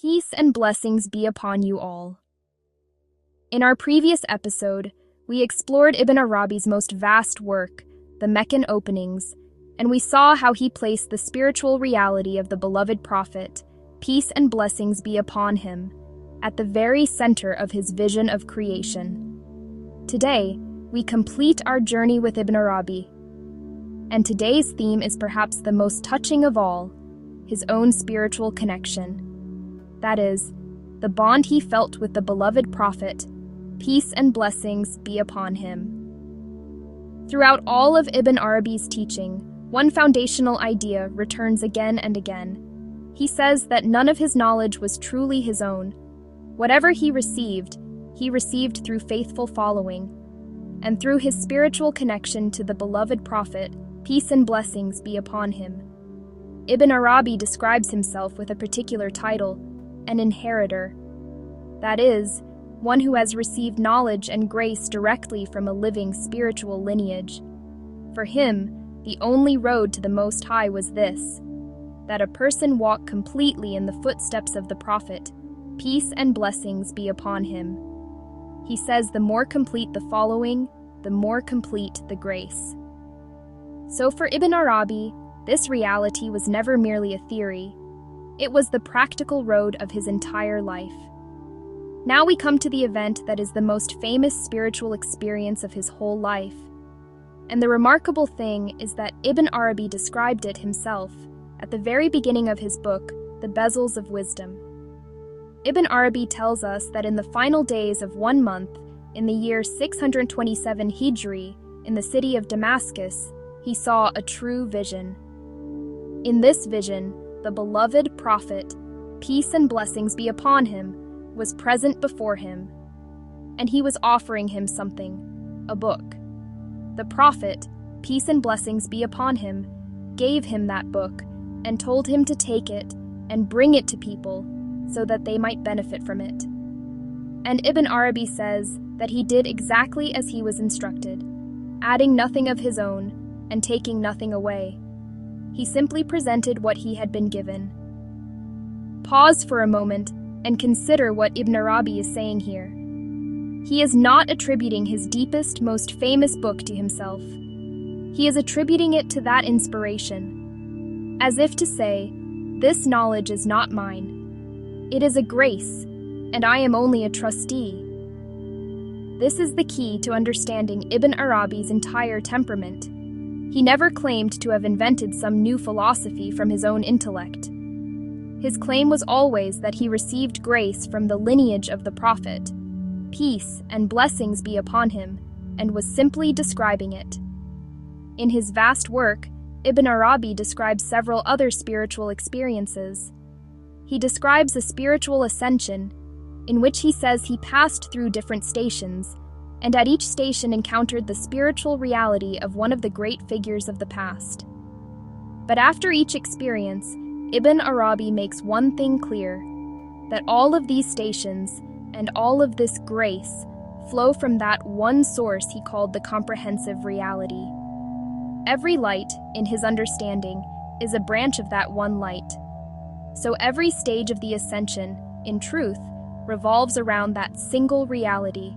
Peace and blessings be upon you all. In our previous episode, we explored Ibn Arabi's most vast work, the Meccan Openings, and we saw how he placed the spiritual reality of the beloved Prophet, peace and blessings be upon him, at the very center of his vision of creation. Today, we complete our journey with Ibn Arabi, and today's theme is perhaps the most touching of all, his own spiritual connection. That is, the bond he felt with the beloved Prophet, peace and blessings be upon him. Throughout all of Ibn Arabi's teaching, one foundational idea returns again and again. He says that none of his knowledge was truly his own. Whatever he received through faithful following, and through his spiritual connection to the beloved Prophet, peace and blessings be upon him. Ibn Arabi describes himself with a particular title, an inheritor. That is, one who has received knowledge and grace directly from a living spiritual lineage. For him, the only road to the Most High was this, that a person walk completely in the footsteps of the Prophet, peace and blessings be upon him. He says the more complete the following, the more complete the grace. So for Ibn Arabi, this reality was never merely a theory. It was the practical road of his entire life. Now we come to the event that is the most famous spiritual experience of his whole life. And the remarkable thing is that Ibn Arabi described it himself at the very beginning of his book, The Bezels of Wisdom. Ibn Arabi tells us that in the final days of 1 month, in the year 627 Hijri, in the city of Damascus, he saw a true vision. In this vision, the beloved Prophet, peace and blessings be upon him, was present before him, and he was offering him something, a book. The Prophet, peace and blessings be upon him, gave him that book and told him to take it and bring it to people so that they might benefit from it. And Ibn Arabi says that he did exactly as he was instructed, adding nothing of his own and taking nothing away. He simply presented what he had been given. Pause for a moment and consider what Ibn Arabi is saying here. He is not attributing his deepest, most famous book to himself. He is attributing it to that inspiration, as if to say, this knowledge is not mine. It is a grace, and I am only a trustee. This is the key to understanding Ibn Arabi's entire temperament. He never claimed to have invented some new philosophy from his own intellect. His claim was always that he received grace from the lineage of the Prophet, peace and blessings be upon him, and was simply describing it. In his vast work, Ibn Arabi describes several other spiritual experiences. He describes a spiritual ascension, in which he says he passed through different stations, and at each station encountered the spiritual reality of one of the great figures of the past. But after each experience, Ibn Arabi makes one thing clear, that all of these stations and all of this grace flow from that one source he called the comprehensive reality. Every light, in his understanding, is a branch of that one light. So every stage of the ascension, in truth, revolves around that single reality.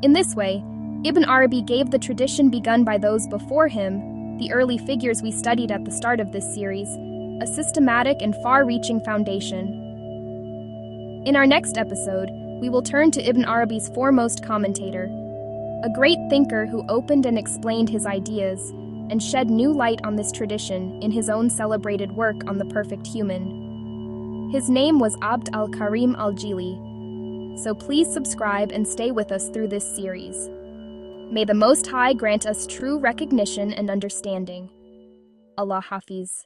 In this way, Ibn Arabi gave the tradition begun by those before him, the early figures we studied at the start of this series, a systematic and far-reaching foundation. In our next episode, we will turn to Ibn Arabi's foremost commentator, a great thinker who opened and explained his ideas and shed new light on this tradition in his own celebrated work on the perfect human. His name was Abd al-Karim al-Jili. So please subscribe and stay with us through this series. May the Most High grant us true recognition and understanding. Allah Hafiz.